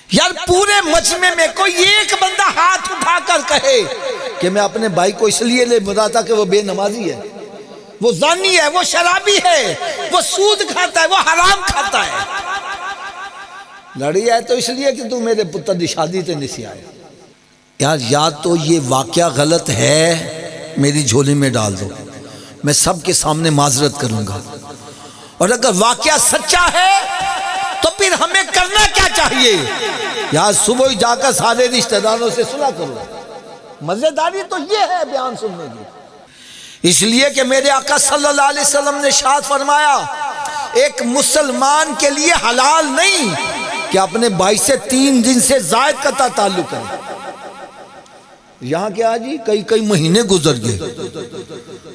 یار پورے مجمع میں کوئی ایک بندہ ہاتھ اٹھا کر کہے کہ میں اپنے بھائی کو اس لیے لے برا تھا کہ وہ بے نمازی ہے، وہ زانی ہے، وہ شرابی ہے، وہ سود کھاتا ہے، وہ حرام کھاتا ہے، لڑی ہے تو اس لیے کہ تو میرے پتر دی شادی تے نہیں سی آئے۔ یار یا تو یہ واقعہ غلط ہے میری جھولی میں ڈال دو، میں سب کے سامنے معذرت کروں گا، اور اگر واقعہ سچا ہے تو پھر ہمیں کرنا کیا چاہیے؟ یار صبح ہی جا کر سارے رشتہ داروں سے صلح کرو۔ مزیداری تو یہ ہے بیان سننے کی، اس لیے کہ میرے آقا صلی اللہ علیہ وسلم نے ارشاد فرمایا ایک مسلمان کے لیے حلال نہیں کہ اپنے بھائی سے 3 دن سے زائد قطع تعلق کرے۔ یہاں کیا جی کئی مہینے گزر گئے،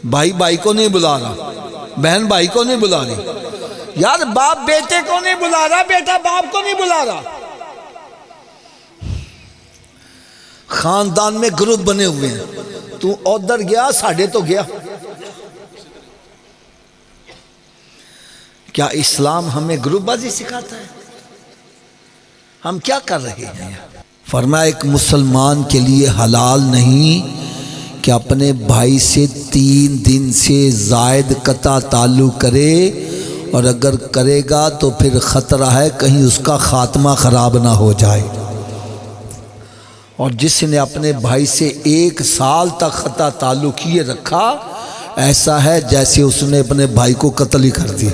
بھائی بھائی کو نہیں بلا رہا، بہن بھائی کو نہیں بلا رہی، یار باپ بیٹے کو نہیں بلا رہا، بیٹا باپ کو نہیں بلا رہا، خاندان میں گروپ بنے ہوئے ہیں، تو ادھر گیا ساڑھے تو گیا۔ کیا اسلام ہمیں گروپ بازی سکھاتا ہے؟ ہم کیا کر رہے ہیں؟ فرمایا ایک مسلمان کے لیے حلال نہیں کہ اپنے بھائی سے 3 دن سے زائد قطع تعلق کرے، اور اگر کرے گا تو پھر خطرہ ہے کہیں اس کا خاتمہ خراب نہ ہو جائے۔ اور جس نے اپنے بھائی سے 1 سال تک قطع تعلق کیے رکھا، ایسا ہے جیسے اس نے اپنے بھائی کو قتل ہی کر دیا۔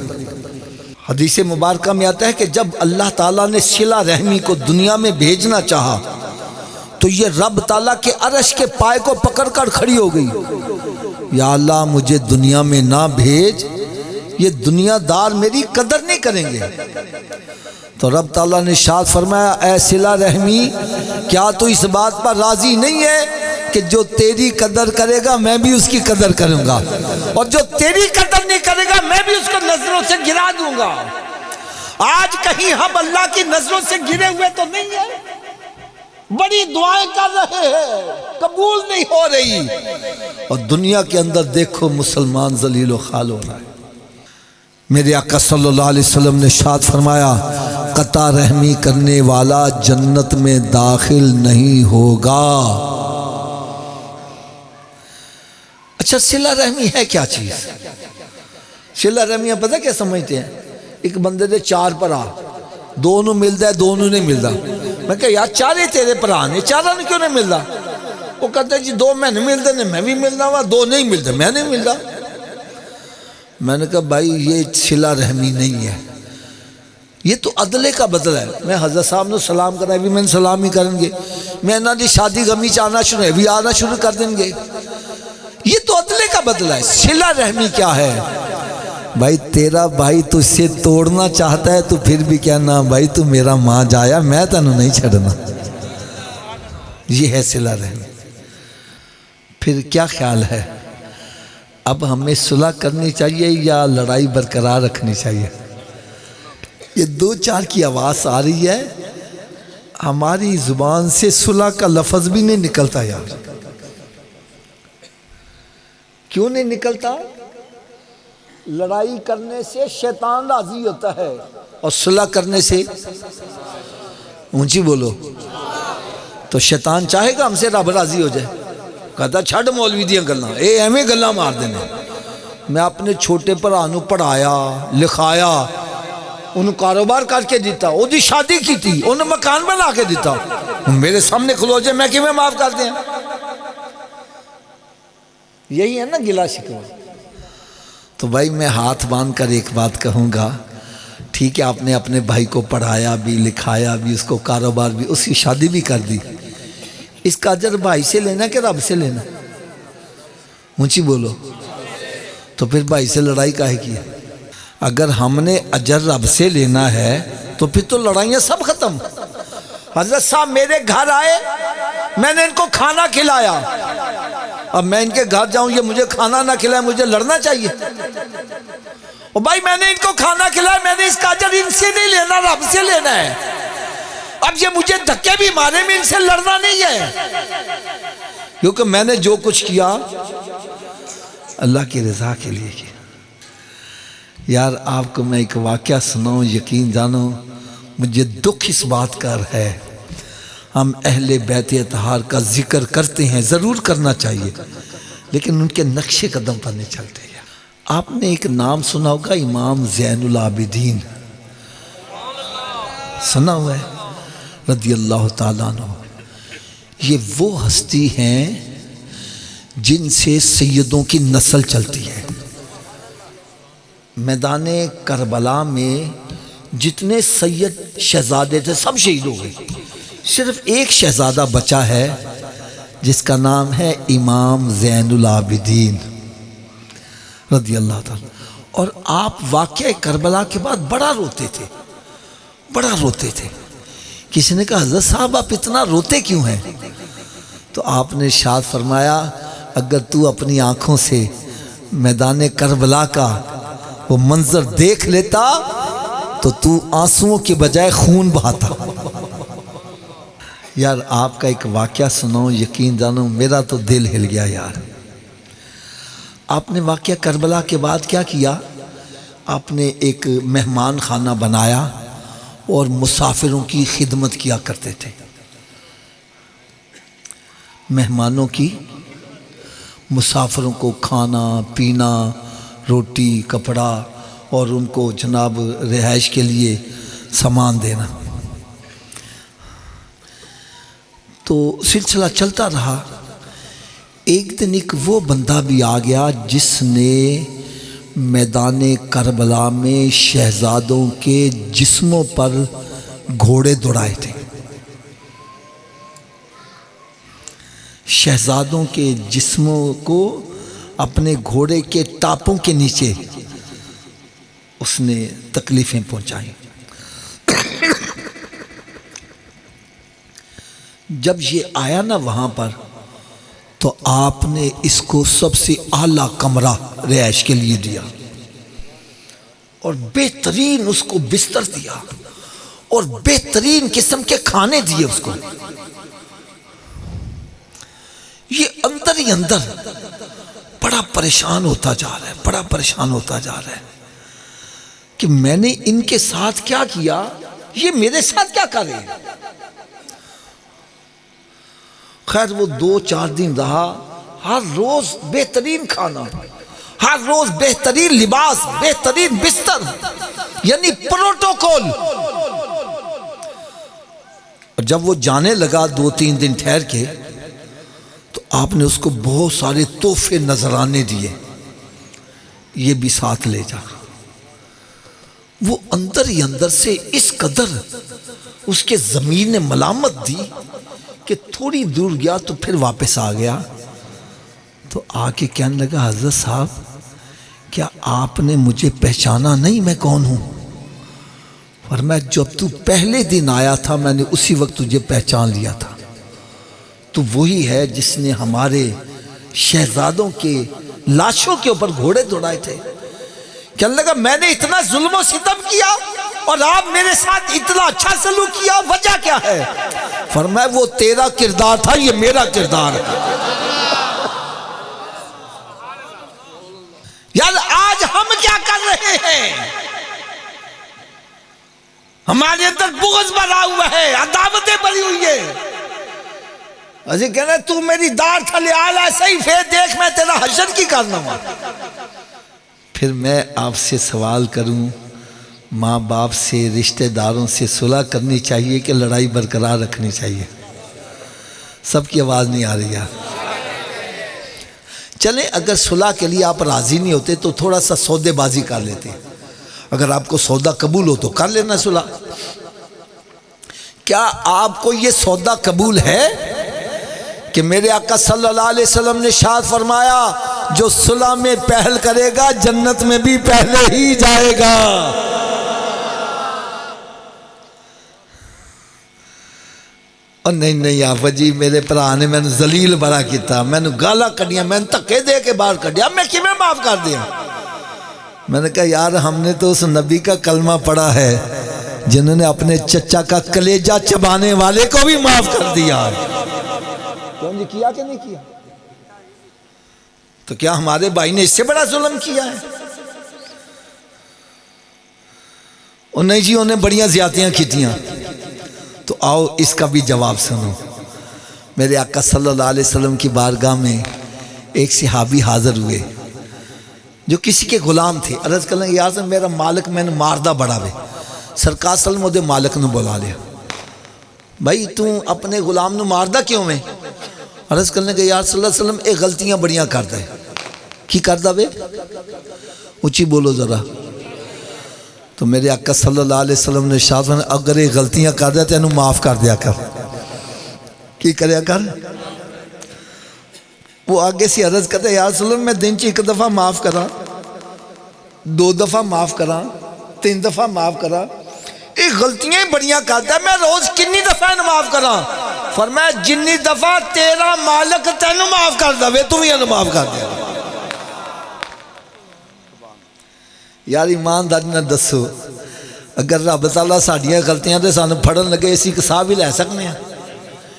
حدیث مبارکہ میں آتا ہے کہ جب اللہ تعالیٰ نے صلہ رحمی کو دنیا میں بھیجنا چاہا تو یہ رب تعالیٰ کے عرش کے پائے کو پکڑ کر کھڑی ہو گئی، یا اللہ مجھے دنیا میں نہ بھیج، یہ دنیا دار میری قدر نہیں کریں گے۔ تو رب تعالیٰ نے ارشاد فرمایا اے صلہ رحمی، کیا تو اس بات پر راضی نہیں ہے کہ جو تیری قدر کرے گا میں بھی اس کی قدر کروں گا، اور جو تیری قدر نہیں کرے گا میں بھی اس کو نظروں سے گرا دوں گا۔ آج کہیں ہم اللہ کی نظروں سے گرے ہوئے تو نہیں ہیں؟ بڑی دعائیں کر رہے ہیں، قبول نہیں ہو رہی، اور دنیا کے اندر دیکھو مسلمان ذلیل و خوار ہو رہا ہے۔ میرے آقا صلی اللہ علیہ وسلم نے ارشاد فرمایا قطع رحمی کرنے والا جنت میں داخل نہیں ہوگا۔ اچھا صلہ رحمی ہے کیا چیز؟ صلہ رحمی پتہ کیا سمجھتے ہیں؟ ایک بندے دے 4 بھرا، دونوں ملتا ہے دونوں نہیں ملتا، میں کہا یار 4 تیرے بھرا نے 4 کیوں نہیں ملتا؟ وہ کہتے ہیں جی 2 میں نہیں ملتے، میں بھی ملتا ہوا، 2 نہیں ملتے میں نہیں ملتا۔ میں نے کہا بھائی یہ صلہ رحمی نہیں ہے، یہ تو عدلے کا بدلہ ہے۔ میں حضرت صاحب نے سلام کرنا بھی میں نے سلام ہی کریں گے، میں انہوں نے شادی غمی چاہنا شروع ہے بھی آنا شروع کر دیں گے، یہ تو عدلے کا بدلہ ہے۔ صلہ رحمی کیا ہے؟ بھائی تیرا بھائی تجھ سے توڑنا چاہتا ہے تو پھر بھی کہنا بھائی تو میرا ماں جایا، میں تینوں نہیں چھڑنا، یہ ہے صلہ رحمی۔ پھر کیا خیال ہے اب ہمیں صلح کرنی چاہیے یا لڑائی برقرار رکھنی چاہیے؟ یہ 2-4 کی آواز آ رہی ہے، ہماری زبان سے صلح کا لفظ بھی نہیں نکلتا یار۔ کیوں نہیں نکلتا؟ لڑائی کرنے سے شیطان راضی ہوتا ہے، اور صلح کرنے سے اونچی بولو تو شیطان چاہے گا ہم سے رب راضی ہو جائے، کہتا چھڑ مولوی دیاں گلاں، اے ایویں گلاں مار دینا۔ میں اپنے چھوٹے بھرا نوں پڑھایا لکھایا، انہوں کاروبار کر کے دیتا، وہ دی شادی کی تھی، انہوں مکان بنا کے دیتا، میرے سامنے کھلو جائے میں کیویں معاف کر دیں؟ یہی ہے نا گلا شکوہ۔ تو بھائی میں ہاتھ باندھ کر ایک بات کہوں گا، ٹھیک ہے آپ نے اپنے بھائی کو پڑھایا بھی لکھایا بھی، اس کو کاروبار بھی، اس کی شادی بھی کر دی، اس کا اجر بھائی سے لینا کہ رب سے لینا؟ اونچی بولو۔ تو پھر بھائی سے لڑائی کاہے کی ہے؟ اگر ہم نے اجر رب سے لینا ہے تو پھر تو لڑائیاں سب ختم۔ حضرت صاحب میرے گھر آئے، میں نے ان کو کھانا کھلایا، اب میں ان کے گھر جاؤں یہ مجھے کھانا نہ کھلائے، مجھے لڑنا چاہیے؟ اور بھائی میں نے ان کو کھانا کھلایا، میں نے اس کا اجر ان سے نہیں لینا، رب سے لینا ہے۔ اب یہ مجھے دھکے بھی مارے، میں ان سے لڑنا نہیں ہے، کیونکہ میں نے جو کچھ کیا اللہ کی رضا کے لیے کیا۔ یار آپ کو میں ایک واقعہ سناؤں، یقین جانو مجھے دکھ اس بات کا ہے ہم اہل بیت اطہار کا ذکر کرتے ہیں، ضرور کرنا چاہیے، لیکن ان کے نقش قدم پر نہیں چلتے ہیں۔ آپ نے ایک نام سنا ہوگا، امام زین العابدین، سنا ہوا ہے، رضی اللہ تعالیٰ عنہ۔ یہ وہ ہستی ہیں جن سے سیدوں کی نسل چلتی ہے۔ میدان کربلا میں جتنے سید شہزادے تھے سب شہید ہو گئے، صرف ایک شہزادہ بچا ہے جس کا نام ہے امام زین العابدین رضی اللہ تعالیٰ۔ اور آپ واقعہ کربلا کے بعد بڑا روتے تھے، بڑا روتے تھے۔ کسی نے کہا حضرت صاحب آپ اتنا روتے کیوں ہیں؟ تو آپ نے ارشاد فرمایا اگر تو اپنی آنکھوں سے میدان کربلا کا وہ منظر دیکھ لیتا تو آنسوؤں کے بجائے خون بہاتا۔ یار آپ کا ایک واقعہ سناؤں، یقین جانو میرا تو دل ہل گیا یار۔ آپ نے واقعہ کربلا کے بعد کیا کیا؟ آپ نے ایک مہمان خانہ بنایا اور مسافروں کی خدمت کیا کرتے تھے، مہمانوں کی، مسافروں کو کھانا پینا، روٹی کپڑا اور ان کو جناب رہائش کے لیے سامان دینا۔ تو سلسلہ چلتا رہا۔ ایک دن ایک وہ بندہ بھی آ گیا جس نے میدان کربلا میں شہزادوں کے جسموں پر گھوڑے دوڑائے تھے، شہزادوں کے جسموں کو اپنے گھوڑے کے ٹاپوں کے نیچے اس نے تکلیفیں پہنچائیں۔ جب یہ آیا نا وہاں پر تو آپ نے اس کو سب سے اعلیٰ کمرہ رہائش کے لیے دیا اور بہترین اس کو بستر دیا اور بہترین قسم کے کھانے دیے اس کو۔ یہ اندر ہی اندر بڑا پریشان ہوتا جا رہا ہے، بڑا پریشان ہوتا جا رہا ہے کہ میں نے ان کے ساتھ کیا کیا، یہ میرے ساتھ کیا کر رہے ہیں۔ خیر وہ 2-4 دن رہا، ہر روز بہترین کھانا، ہر روز بہترین لباس، بہترین بستر، یعنی پروٹوکول۔ اور جب وہ جانے لگا 2-3 دن ٹھہر کے تو آپ نے اس کو بہت سارے تحفے نذرانے دیے، یہ بھی ساتھ لے جا۔ وہ اندر ہی اندر سے اس قدر اس کے ضمیر نے ملامت دی کہ تھوڑی دور گیا تو پھر واپس آ گیا۔ تو آ کے کہنے لگا حضرت صاحب کیا آپ نے مجھے پہچانا نہیں میں کون ہوں؟ فرمایا جب تو پہلے دن آیا تھا میں نے اسی وقت تجھے پہچان لیا تھا، تو وہی ہے جس نے ہمارے شہزادوں کے لاشوں کے اوپر گھوڑے دوڑائے تھے۔ کہنے لگا میں نے اتنا ظلم و ستم کیا اور آپ میرے ساتھ اتنا اچھا سلوک کیا، وجہ کیا ہے؟ فرمایا وہ تیرا کردار تھا، یہ میرا کردار ہے۔ یار آج ہم کیا کر رہے ہیں؟ ہمارے اندر بغض بھرا ہوا ہے، عداوتیں بھری ہوئی ہیں۔ اجی کہنا تو میری دار تھلے آل ایسا ہی پھر دیکھ میں تیرا حشر کی کرنا ہوں۔ پھر میں آپ سے سوال کروں، ماں باپ سے رشتہ داروں سے صلح کرنی چاہیے کہ لڑائی برقرار رکھنی چاہیے؟ سب کی آواز نہیں آ رہی ہے۔ چلیں اگر صلح کے لیے آپ راضی نہیں ہوتے تو تھوڑا سا سودے بازی کر لیتے، اگر آپ کو سودا قبول ہو تو کر لینا صلح۔ کیا آپ کو یہ سودا قبول ہے کہ میرے آقا صلی اللہ علیہ وسلم نے ارشاد فرمایا جو صلح میں پہل کرے گا جنت میں بھی پہلے ہی جائے گا؟ اور نہیں آفا جی میرے پرا نے میں نے ذلیل بڑا کیتا، میں نے گالا کڈیاں، میں نے تکے دے کے باہر کڈیا، میں کیویں معاف کر دیا؟ میں نے کہا یار ہم نے تو اس نبی کا کلمہ پڑھا ہے جنہوں نے اپنے چچا کا کلیجہ چبانے والے کو بھی معاف کر دیا۔ کون جی کیا کہ نہیں کیا؟ تو کیا ہمارے بھائی نے اس سے بڑا ظلم کیا ہے؟ اور نہیں جی انہیں بڑیاں زیادتیاں کیتیاں، تو آؤ اس کا بھی جواب سنو۔ میرے آقا صلی اللہ علیہ وسلم کی بارگاہ میں ایک صحابی حاضر ہوئے جو کسی کے غلام تھے۔ عرض کرنے یا رسول میرا مالک میں نے ماردہ بڑا وے، سرکار صلی اللہ علیہ وسلم مالک نے بلا لیا، بھائی تو اپنے غلام نے ماردہ کیوں میں؟ عرض کرنے کہ یا رسول اللہ صلی اللہ علیہ وسلم ایک غلطیاں بڑیاں کرتا ہے۔ کی کرتا بے؟ اونچی بولو ذرا۔ تو میرے آقا صلی اللہ علیہ وسلم نے ارشاد فرمایا اگر یہ غلطیاں کرتا ہے تو انہوں معاف کر دیا کر۔ کی کریا کر؟ وہ آگے سے عرض کرتا ہے یا رسول اللہ میں دن چی ایک دفعہ معاف کرا، 2 دفعہ معاف کرا، 3 دفعہ معاف کرا، ایک غلطیاں بڑیاں کرتا ہے، میں روز کنی دفعہ معاف کرا؟ فرمایا جنی دفعہ تیرا مالک تینوں معاف کر دے تو ہی انہوں معاف کر دیا۔ یار ایمانداری نہ دسو، اگر رب تعالیٰ ساڑیاں غلطیاں دے سانو پھڑن لگے اسی ایک ساہ بھی لے سکنے ہیں،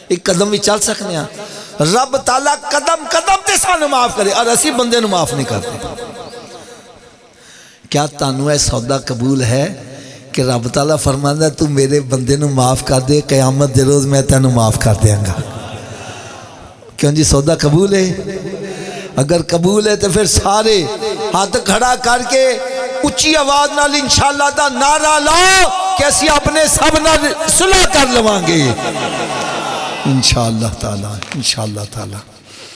ایک قدم بھی چل سکنے ہیں؟ رب تعالیٰ قدم قدم تے سانو معاف کرے اور اسی بندے نو معاف نہیں کرتے۔ کیا تانوں اے سودا قبول ہے کہ رب تعالیٰ فرماندا ہے تو میرے بندے نو معاف کر دے، قیامت دے روز میں تینوں معاف کر دیاں گا؟ کیوں جی سودا قبول ہے؟ اگر قبول ہے تو پھر سارے ہاتھ کھڑا کر کے اچھی آواز نال انشاءاللہ دا نعرہ لاؤ کہ اسی اپنے سب نال صلح کر لواں گے انشاءاللہ تعالی، انشاءاللہ تعالی۔